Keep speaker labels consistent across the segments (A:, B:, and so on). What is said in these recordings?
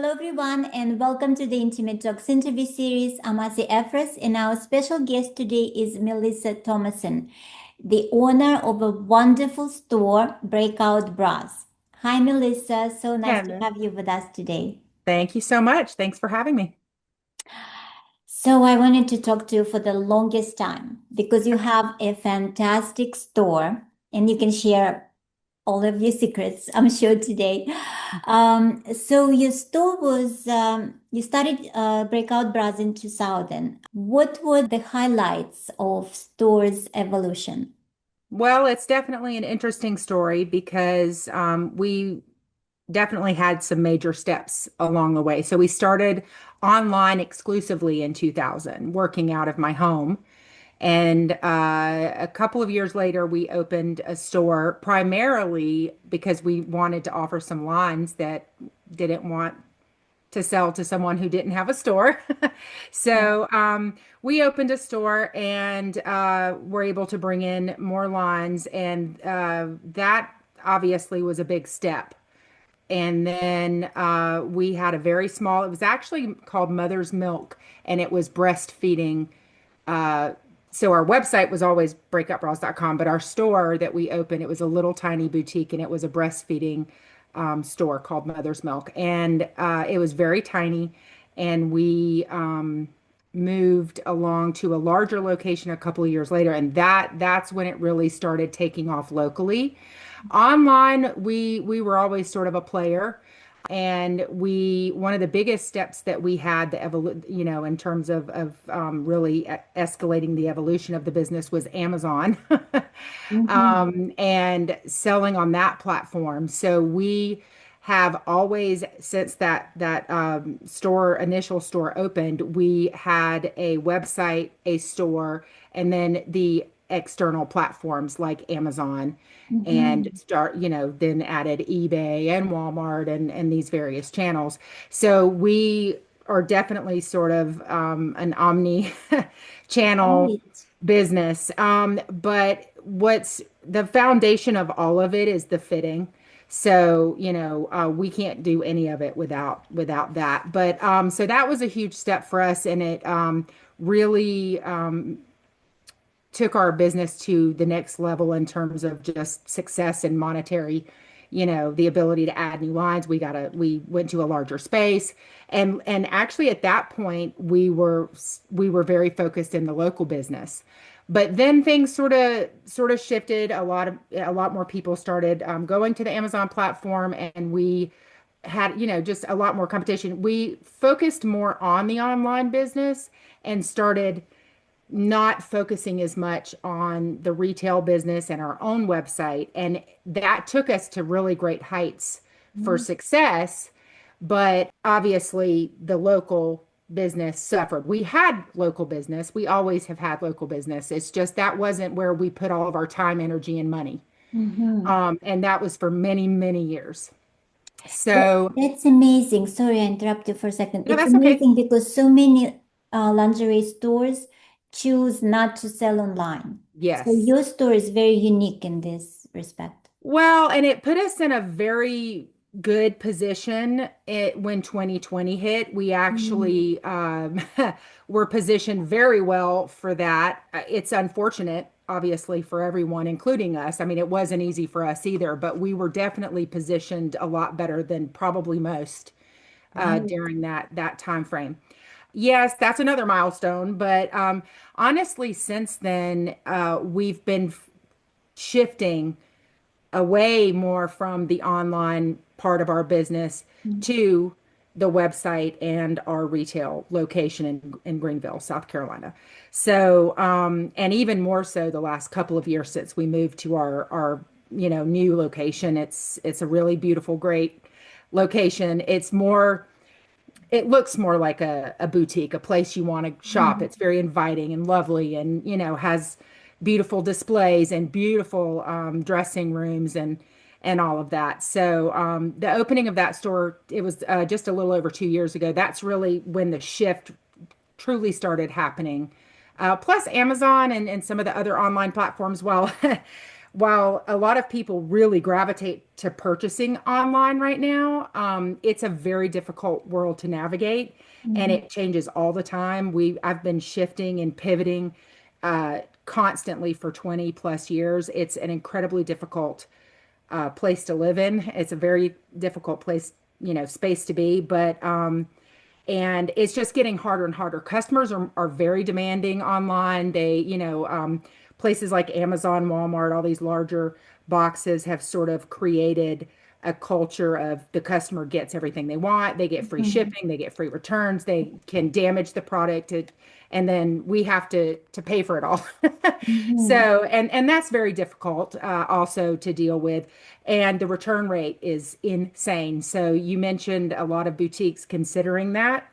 A: Hello, everyone, and welcome to the Intimate Talks interview series. I'm Efros, and our special guest today is Melissa Thomason, the owner of a wonderful store, Breakout Bras. Hi, Melissa. So nice to
B: Hello.
A: have you with us today.
B: Thank you so much. Thanks for having me.
A: So, I wanted to talk to you for the longest time because you have a fantastic store and you can share all of your secrets, I'm sure, today. So your store was, you started Breakout Bras in 2000. What were the highlights of store's evolution?
B: Well, it's definitely an interesting story because we definitely had some major steps along the way. So we started online exclusively in 2000, working out of my home. And a couple of years later, we opened a store primarily because we wanted to offer some lines that didn't want to sell to someone who didn't have a store.
A: Yeah.
B: So we opened a store and were able to bring in more lines, and that obviously was a big step. And then we had a very small, it was actually called Mother's Milk, and it was breastfeeding. Uh, so our website was always breakoutbras.com, but our store that we opened, it was a little tiny boutique and it was a breastfeeding store called Mother's Milk. And it was very tiny. And we moved along to a larger location a couple of years later. And that's when it really started taking off locally. Online, we were always sort of a player. And we, one of the biggest steps that we had, in terms of really escalating the evolution of the business was Amazon,
A: Mhm.
B: and selling on that platform. So we have always, since that store initial store opened, we had a website, a store, and then the external platforms like Amazon and
A: Mhm.
B: then added eBay and Walmart and these various channels. So we are definitely sort of an omni channel
A: Right.
B: business. But what's the foundation of all of it is the fitting. So, we can't do any of it without that. But so that was a huge step for us, and it really took our business to the next level in terms of just success and monetary, the ability to add new lines. We went to a larger space. And actually at that point we were very focused in the local business. But then things sort of shifted. A lot more people started going to the Amazon platform, and we had, just a lot more competition. We focused more on the online business and started not focusing as much on the retail business and our own website. And that took us to really great heights for
A: Mhm.
B: success. But obviously, the local business suffered. We had local business. We always have had local business. It's just that wasn't where we put all of our time, energy, and money.
A: Mhm.
B: And that was for many, many years. So,
A: That's amazing. Sorry, I interrupt you for a second.
B: no,
A: It's
B: that's okay.
A: amazing because so many lingerie stores choose not to sell online. So
B: Yes.
A: your store is very unique in this respect.
B: Well, and it put us in a very good position when 2020 hit. We
A: Mm.
B: actually were positioned very well for that. It's unfortunate, obviously, for everyone, including us. I mean, it wasn't easy for us either, but we were definitely positioned a lot better than probably most
A: Right.
B: during that time frame. Yes, that's another milestone. But honestly, since then, we've been shifting away more from the online part of our business
A: Mm.
B: to the website and our retail location in Greenville, South Carolina. So, and even more so the last couple of years since we moved to our new location. It's a really beautiful, great location. It looks more like a boutique, a place you want to shop.
A: Mhm.
B: It's very inviting and lovely, and has beautiful displays and beautiful dressing rooms and all of that. So the opening of that store, it was just a little over 2 years ago. That's really when the shift truly started happening. Plus Amazon and some of the other online platforms, while while a lot of people really gravitate to purchasing online right now, it's a very difficult world to navigate, and
A: Mhm.
B: it changes all the time. I've been shifting and pivoting constantly for 20 plus years. It's an incredibly difficult place to live in. It's a very difficult place, space to be, but and it's just getting harder and harder. Customers are very demanding online. Places like Amazon, Walmart, all these larger boxes have sort of created a culture of the customer gets everything they want. They get free
A: Mhm.
B: shipping, they get free returns, they can damage the product, and then we have to pay for it all.
A: Mhm.
B: So, and that's very difficult also to deal with. And the return rate is insane. So you mentioned a lot of boutiques considering that,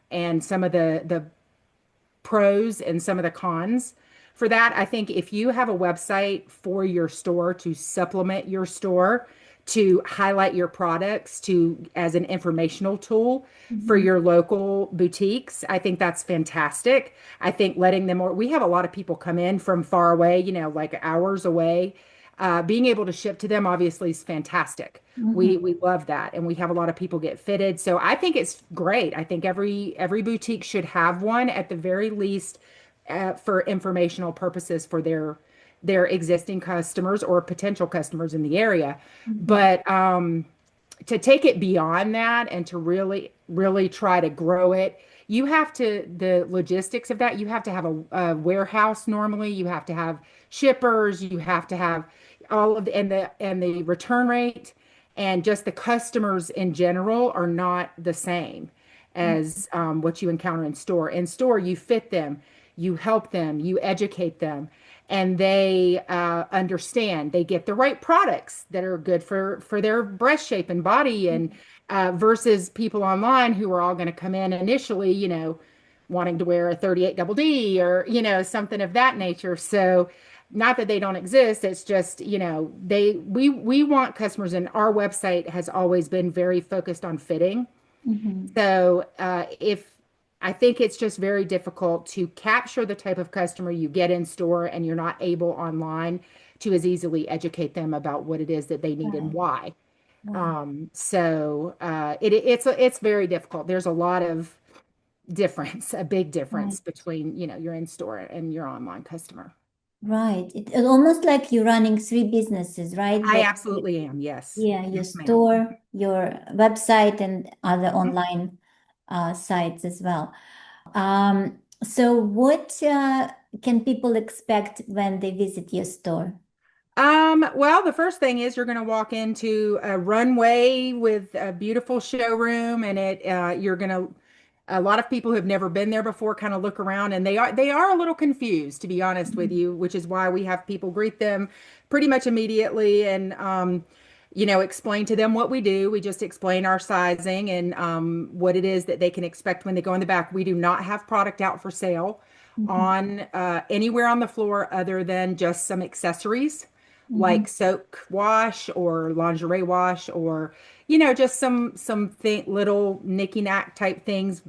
B: and some of the pros and some of the cons for that. I think if you have a website for your store to supplement your store, to highlight your products to as an informational tool for
A: Mhm.
B: your local boutiques, I think that's fantastic. I think letting them, or we have a lot of people come in from far away, like hours away. Being able to ship to them obviously is fantastic.
A: Mhm.
B: We love that, and we have a lot of people get fitted. So I think it's great. I think every boutique should have one at the very least for informational purposes for their existing customers or potential customers in the area.
A: Mhm.
B: But to take it beyond that and to really try to grow it, you have to, the logistics of that, you have to have a warehouse. Normally you have to have shippers, you have to have all of the return rate, and just the customers in general are not the same as what you encounter in store. In store, you fit them, you help them, you educate them, and they understand. They get the right products that are good for their breast shape and body, and versus people online who are all going to come in initially, wanting to wear a 38 double D or something of that nature. So not that they don't exist, it's just we want customers, and our website has always been very focused on fitting.
A: Mhm.
B: So if I think it's just very difficult to capture the type of customer you get in store, and you're not able online to as easily educate them about what it is that they need and
A: Right.
B: why.
A: Right.
B: It's very difficult. There's a lot of difference, a big difference
A: Right.
B: between, your in-store and your online customer.
A: Right. It's almost like you're running three businesses, right?
B: I
A: That
B: absolutely am. Yes.
A: yeah, your
B: Yes, ma'am.
A: store, your website, and other online sites as well. So what can people expect when they visit your store?
B: Well, the first thing is you're going to walk into a runway with a beautiful showroom, and you're going to, a lot of people who've never been there before kind of look around, and they are a little confused, to be honest with
A: Mhm.
B: you, which is why we have people greet them pretty much immediately, and explain to them what we do. We just explain our sizing and what it is that they can expect when they go in the back. We do not have product out for sale
A: Mhm.
B: on anywhere on the floor other than just some accessories
A: Mhm.
B: like soak wash or lingerie wash, or just some little knicky-knack type things,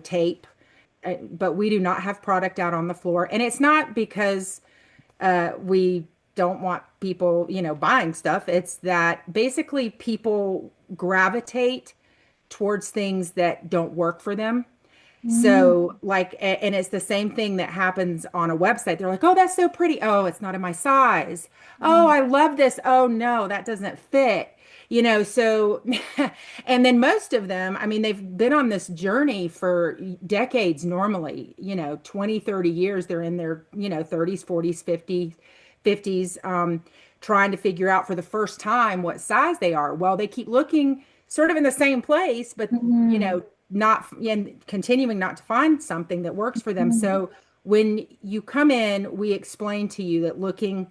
B: tape. But we do not have product out on the floor, and it's not because we don't want people, buying stuff. It's that basically people gravitate towards things that don't work for them.
A: Mhm.
B: So, like, and it's the same thing that happens on a website. They're like, oh, that's so pretty. Oh, it's not in my size. Oh,
A: Right.
B: I love this. Oh, no, that doesn't fit. So, and then most of them, I mean, they've been on this journey for decades normally, 20, 30 years. They're in their, 30s, 40s, 50s, trying to figure out for the first time what size they are. Well, they keep looking sort of in the same place, but,
A: Mhm.
B: not and continuing not to find something that works for them.
A: Mhm.
B: So when you come in, we explain to you that looking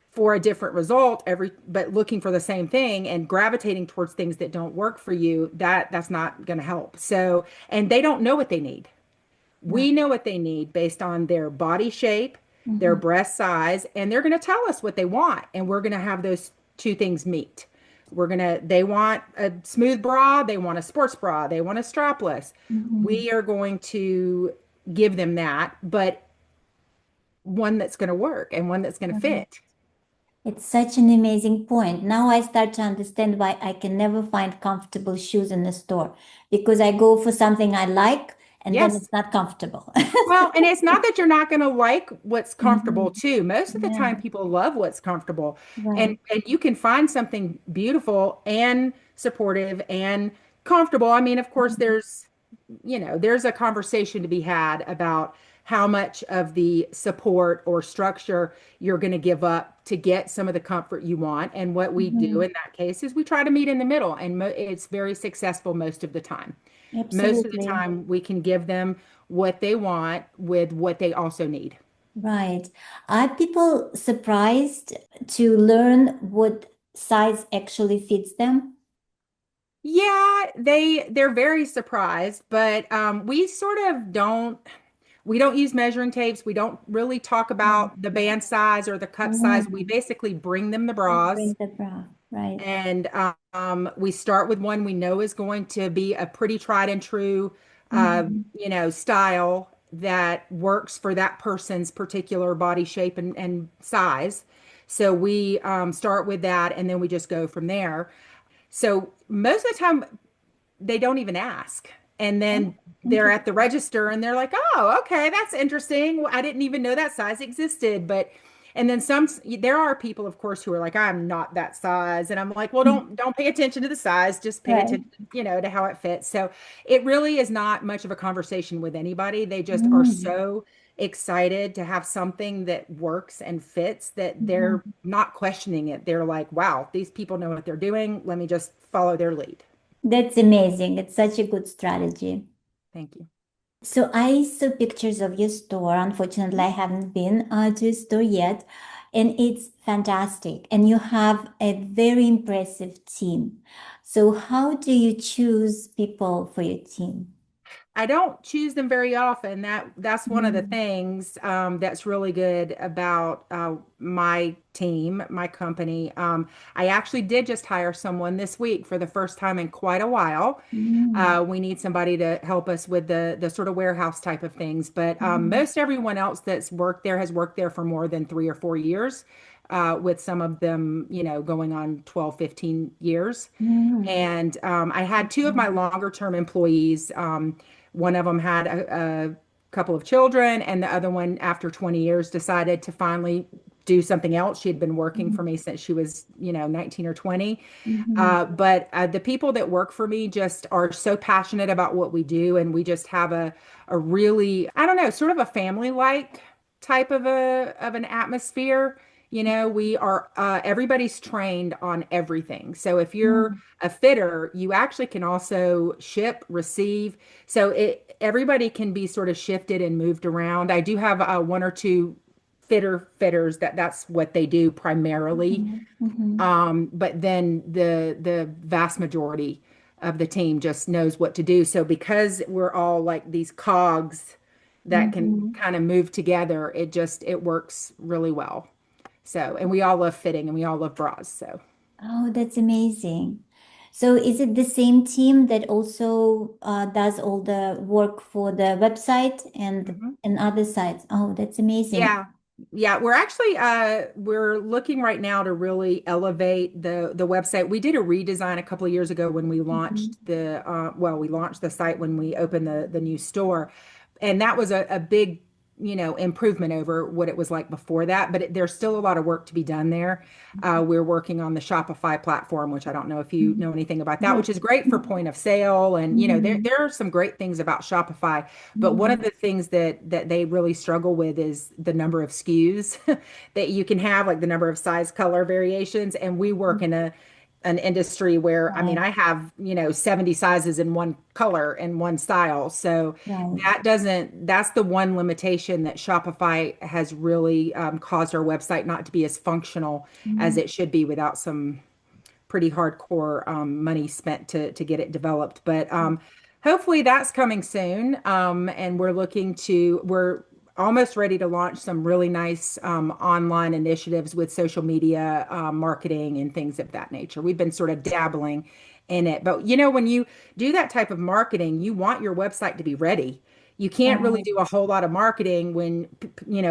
B: for a different result but looking for the same thing and gravitating towards things that don't work for you, that's not going to help. So, and they don't know what they need. We
A: Right.
B: know what they need based on their body shape, their
A: Mhm.
B: breast size, and they're going to tell us what they want. And we're going to have those two things meet. They want a smooth bra, they want a sports bra, they want a strapless.
A: Mhm.
B: We are going to give them that, but one that's going to work and one that's going to
A: Right.
B: fit.
A: It's such an amazing point. Now I start to understand why I can never find comfortable shoes in the store because I go for something I like and then
B: Yes.
A: it's not comfortable.
B: Well, and it's not that you're not going to like what's comfortable
A: Mhm.
B: too. Most of the
A: Yeah,
B: time people love what's comfortable.
A: right.
B: And you can find something beautiful and supportive and comfortable. I mean, of course
A: Mhm.
B: there's a conversation to be had about how much of the support or structure you're going to give up to get some of the comfort you want. And what we do
A: Mhm.
B: in that case is we try to meet in the middle, and it's very successful most of the time. Most of the
A: Absolutely.
B: time, we can give them what they want with what they also need.
A: Right. Are people surprised to learn what size actually fits them?
B: Yeah, they're very surprised, but we sort of don't use measuring tapes. We don't really talk
A: Yeah.
B: about the band size or the cup size. We
A: Mhm.
B: basically bring them the
A: You bring
B: bras,
A: the bra, right.
B: and we start with one we know is going to be a pretty tried and true,
A: Mhm.
B: style that works for that person's particular body shape and size. So we start with that, and then we just go from there. So most of the time, they don't even ask. And
A: Oh,
B: then they're at the
A: interesting.
B: register and they're like, oh, okay, that's interesting. Well, I didn't even know that size existed. And then there are people, of course, who are like, I'm not that size. And I'm like, well,
A: Mhm.
B: don't pay attention to the size, just pay
A: Right.
B: attention, to how it fits. So it really is not much of a conversation with anybody. They just are
A: Mm.
B: so excited to have something that works and fits that they're
A: Mhm.
B: not questioning it. They're like, wow, these people know what they're doing. Let me just follow their lead.
A: That's amazing. It's such a good strategy.
B: Thank you.
A: So I saw pictures of your store. Unfortunately, I haven't been to a store yet, and it's fantastic. And you have a very impressive team. So how do you choose people for your team?
B: I don't choose them very often. That's one of the
A: Mm.
B: things that's really good about my team, my company. I actually did just hire someone this week for the first time in quite a while.
A: Mm.
B: We need somebody to help us with the sort of warehouse type of things. But
A: Mm.
B: most everyone else that's worked there has worked there for more than 3 or 4 years, with some of them, going on 12, 15 years.
A: Mm.
B: And I had two of my longer term employees. One of them had a couple of children, and the other one, after 20 years, decided to finally do something else. She had been working
A: Mm.
B: for me since she was, 19 or 20.
A: Mhm.
B: But the people that work for me just are so passionate about what we do, and we just have a really, I don't know, sort of a family-like type of an atmosphere. We are everybody's trained on everything. So if you're
A: Mm.
B: a fitter, you actually can also ship, receive. So everybody can be sort of shifted and moved around. I do have one or two fitters that's what they do primarily.
A: Mhm. Mhm.
B: But then the vast majority of the team just knows what to do. So because we're all like these cogs that can
A: Mhm.
B: kind of move together, it works really well. So, and we all love fitting and we all love bras. So,
A: Oh, that's amazing. So is it the same team that also does all the work for the website
B: mhm.
A: and other sites? Oh, that's amazing.
B: Yeah. Yeah, we're actually we're looking right now to really elevate the website. We did a redesign a couple of years ago when we
A: Mhm.
B: launched we launched the site when we opened the new store. And that was a big, improvement over what it was like before that, but there's still a lot of work to be done there. We're working on the Shopify platform, which I don't know if you
A: Mhm.
B: know anything about that,
A: Yes.
B: which is great for point of sale. And,
A: Mhm.
B: there are some great things about Shopify. But one of
A: Mhm.
B: the things that they really struggle with is the number of SKUs that you can have, like the number of size color variations. And we work in an industry where, I mean,
A: Right,
B: I have, 70 sizes in one color and one style. So
A: right.
B: that's the one limitation that Shopify has really caused our website not to be as functional as
A: Mhm.
B: it should be without some pretty hardcore money spent to get it developed. But hopefully that's coming soon. And we're almost ready to launch some really nice online initiatives with social media marketing and things of that nature. We've been sort of dabbling in it. But when you do that type of marketing, you want your website to be ready. you can't really
A: Oh,
B: do a whole lot of marketing when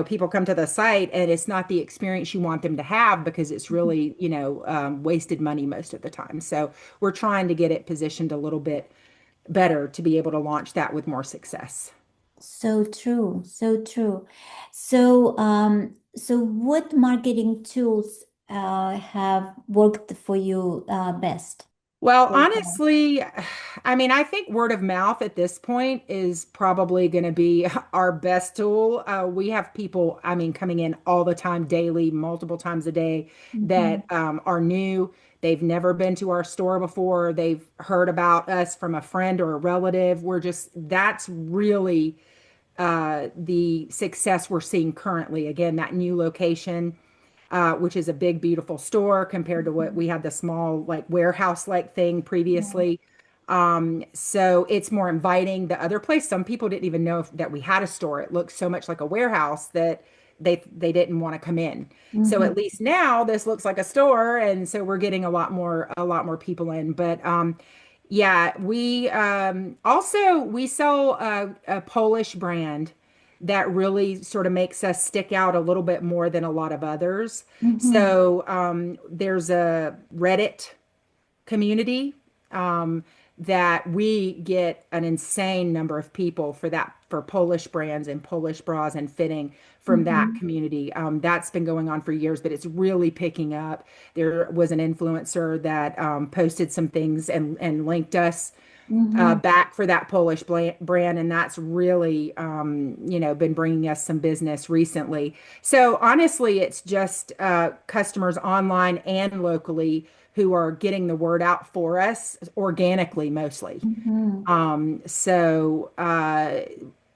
B: people come to the site and it's not the experience you want them to have because it's really wasted money most of the time. So we're trying to get it positioned a little bit better to be able to launch that with more success.
A: so true, so true. So what marketing tools have worked for you best
B: Well,
A: so far?
B: honestly, I mean, I think word of mouth at this point is probably going to be our best tool. We have people, I mean, coming in all the time, daily, multiple times a day,
A: Mhm,
B: that are new. They've never been to our store before. They've heard about us from a friend or a relative. That's really the success we're seeing currently. Again, that new location, which is a big, beautiful store compared to what
A: mhm.
B: we had the small, like warehouse-like thing
A: Right.
B: previously. So it's more inviting. The other place, some people didn't even know that we had a store. It looked so much like a warehouse that they didn't want to come in. So at
A: Mhm,
B: least now this looks like a store, and so we're getting a lot more people in. But yeah, we also we sell a Polish brand that really sort of makes us stick out a little bit more than a lot of others.
A: mhm,
B: So there's a Reddit community that we get an insane number of people for Polish brands and Polish bras and fitting from that
A: mhm,
B: community. That's been going on for years, but it's really picking up. There was an influencer that posted some things and linked us
A: mhm.
B: back for that Polish brand, and that's really, been bringing us some business recently. So honestly, it's just customers online and locally who are getting the word out for us organically mostly.
A: Mhm.
B: So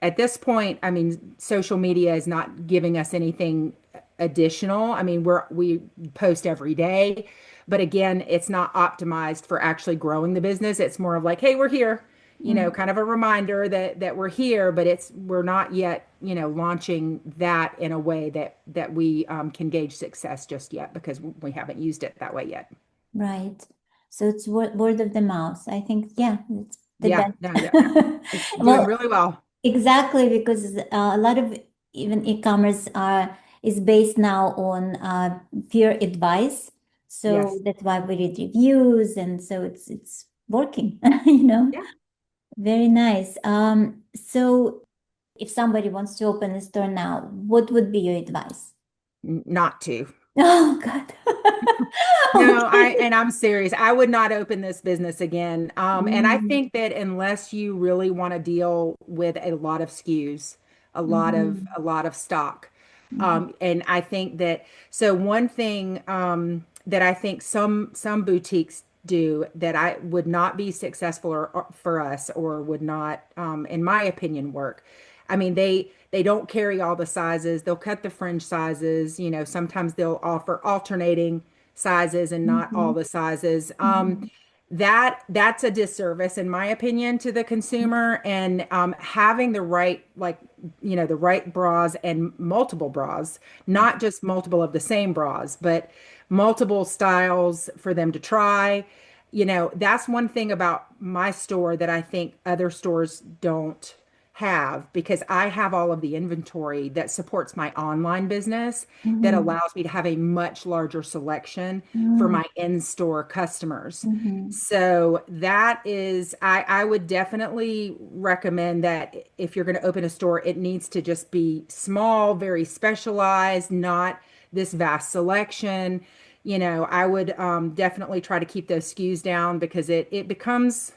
B: at this point, I mean, social media is not giving us anything additional. I mean, we post every day, but again, it's not optimized for actually growing the business. It's more of like, hey, we're here,
A: Mhm.
B: kind of a reminder that we're here, but we're not yet, launching that in a way that we can gauge success just yet because we haven't used it that way yet.
A: Right. So it's word of the mouth. I think, yeah, it's the
B: Yeah, no, yeah,
A: best.
B: it's doing
A: Well,
B: really well.
A: exactly, because a lot of even e-commerce is based now on peer advice. So
B: Yes.
A: that's why we read reviews, and so it's working, you know.
B: Yeah.
A: Very nice. So if somebody wants to open a store now, what would be your advice?
B: Not to.
A: Oh God.
B: No,
A: Okay.
B: I'm serious. I would not open this business again. And I
A: Mm,
B: think that unless you really want to deal with a lot of SKUs,
A: mhm,
B: a lot of stock,
A: mhm,
B: and I think that so one thing that I think some boutiques do that I would not be successful or for us or would not, in my opinion, work. I mean, they don't carry all the sizes. They'll cut the fringe sizes. Sometimes they'll offer alternating sizes and not all
A: mhm,
B: the sizes.
A: mhm,
B: That's a disservice, in my opinion, to the consumer. And having the right, like, the right bras and multiple bras, not just multiple of the same bras, but multiple styles for them to try. That's one thing about my store that I think other stores don't have because I have all of the inventory that supports my online business that
A: mhm,
B: allows me to have a much larger selection for
A: mhm,
B: my in-store customers.
A: mhm,
B: So that is, I would definitely recommend that if you're going to open a store, it needs to just be small, very specialized, not this vast selection. I would definitely try to keep those SKUs down because it becomes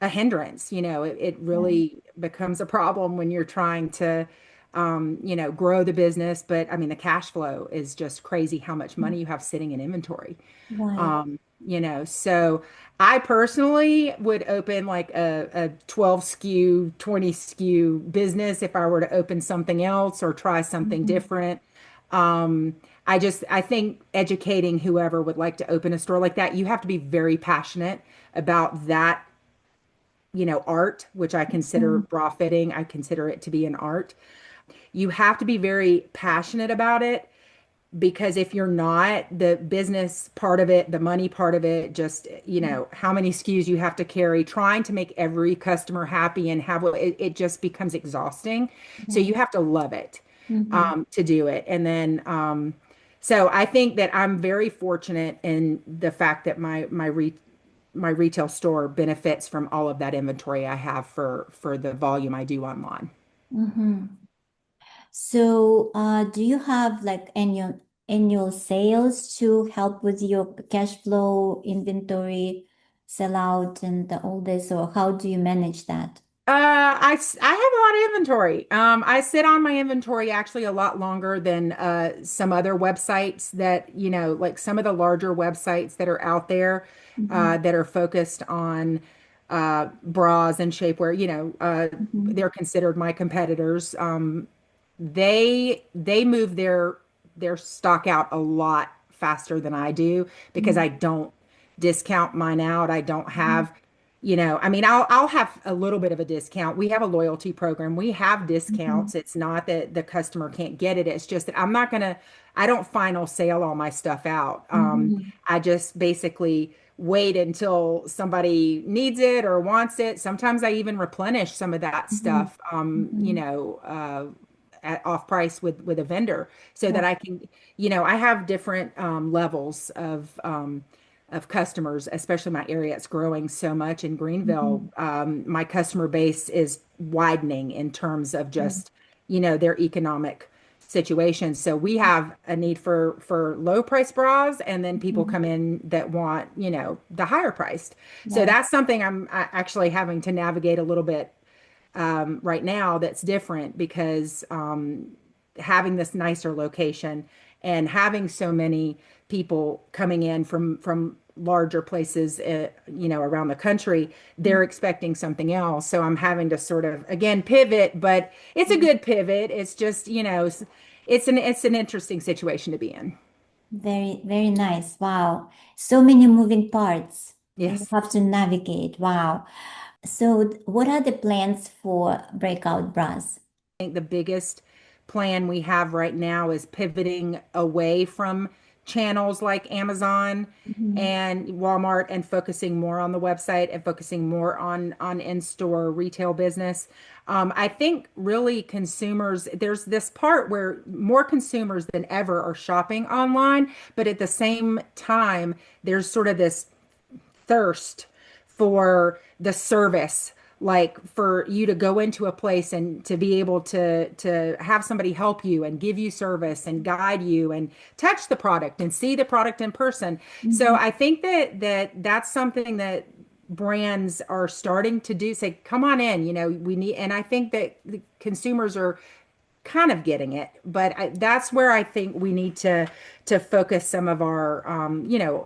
B: a hindrance. It
A: right,
B: really becomes a problem when you're trying to, grow the business. But I mean, the cash flow is just crazy how much money you have sitting in inventory.
A: right.
B: So I personally would open like a 12 SKU, 20 SKU business if I were to open something else or try something
A: Mhm,
B: different. Um, I think educating whoever would like to open a store like that, you have to be very passionate about that art, which I consider
A: mhm,
B: bra fitting. I consider it to be an art. You have to be very passionate about it because if you're not, the business part of it, the money part of it, just, how many SKUs you have to carry, trying to make every customer happy and have it just becomes exhausting. So
A: Yeah.
B: you have to love it
A: Mm-hmm.
B: to do it. And then, so I think that I'm very fortunate in the fact that my retail store benefits from all of that inventory I have for the volume I do online.
A: Mm-hmm. So, do you have like annual sales to help with your cash flow, inventory, sell out, and all this, or how do you manage that?
B: I have a lot of inventory. I sit on my inventory actually a lot longer than some other websites that, like some of the larger websites that are out there
A: Mm-hmm.
B: that are focused on bras and shapewear,
A: Mm-hmm.
B: they're considered my competitors. They move their stock out a lot faster than I do because I don't discount mine out. I don't
A: Mm-hmm.
B: have, I mean, I'll have a little bit of a discount. We have a loyalty program. We have
A: Mm-hmm.
B: discounts. It's not that the customer can't get it. It's just that I don't final sale all my stuff out.
A: Mm-hmm.
B: I just basically wait until somebody needs it or wants it. Sometimes I even replenish some of that
A: Mm-hmm.
B: stuff,
A: Mm-hmm.
B: at off price with a vendor so
A: Yeah.
B: that I can, I have different levels of customers, especially my area. It's growing so much in Greenville.
A: Mm-hmm.
B: My customer base is widening in terms of just, their economic situation. So we have a need for low price bras, and then people
A: Mm-hmm.
B: come in that want, the higher priced. So
A: Yeah.
B: that's something I'm actually having to navigate a little bit right now that's different because having this nicer location and having so many people coming in from larger places, around the country, they're expecting something else. So I'm having to sort of again pivot, but it's a
A: Mm-hmm.
B: good pivot. It's just, it's an interesting situation to be in.
A: Very, very nice. Wow. So many moving parts you
B: Yes.
A: have to navigate. Wow. So, what are the plans for Breakout Bras?
B: Think the biggest plan we have right now is pivoting away from channels like Amazon
A: Mm-hmm.
B: and Walmart and focusing more on the website and focusing more on in-store retail business. I think really consumers, there's this part where more consumers than ever are shopping online, but at the same time, there's sort of this thirst for the service, like for you to go into a place and to be able to have somebody help you and give you service and guide you and touch the product and see the product in person. So
A: Mm-hmm.
B: I think that's something that brands are starting to do, say come on in, we need, and I think that the consumers are kind of getting it, but that's where I think we need to focus some of our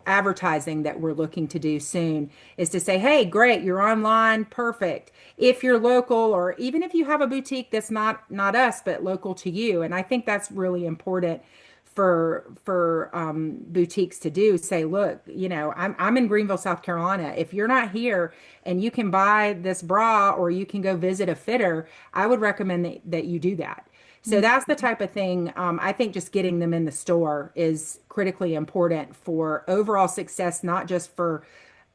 B: advertising that we're looking to do soon is to say, hey, great, you're online, perfect. If you're local, or even if you have a boutique that's not us but local to you, and I think that's really important for boutiques to do. Say, look, I'm in Greenville, South Carolina. If you're not here and you can buy this bra or you can go visit a fitter, I would recommend that you do that. So that's the type of thing. I think just getting them in the store is critically important for overall success, not just for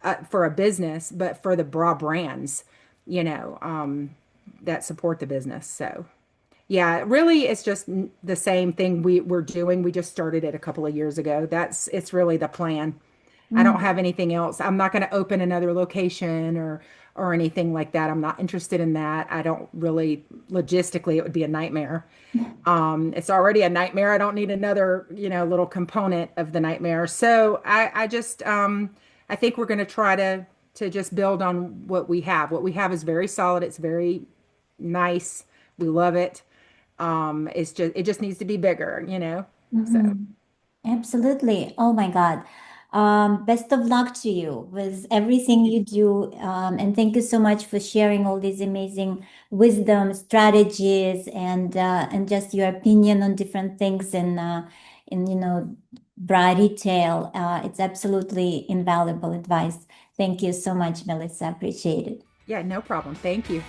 B: a business, but for the bra brands, that support the business. So yeah, really, it's just the same thing we're doing. We just started it a couple of years ago. It's really the plan. I don't
A: Mm-hmm.
B: have anything else. I'm not going to open another location or anything like that. I'm not interested in that. I don't really, logistically, it would be a nightmare. It's already a nightmare. I don't need another, little component of the nightmare. So I just, I think we're going to try to just build on what we have. What we have is very solid. It's very nice. We love it. It just needs to be bigger. So
A: Mm-hmm. Absolutely. Oh my God. Best of luck to you with everything you do. And thank you so much for sharing all these amazing wisdom, strategies, and just your opinion on different things in bra retail. It's absolutely invaluable advice. Thank you so much, Melissa. Appreciate it.
B: yeah, no problem. Thank you.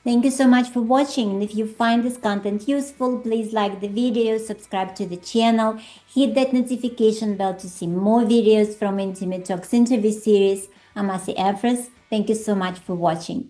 A: Thank you so much for watching. And if you find this content useful, please like the video, subscribe to the channel, hit that notification bell to see more videos from Intimate Talks interview series. I'm Efros. Thank you so much for watching.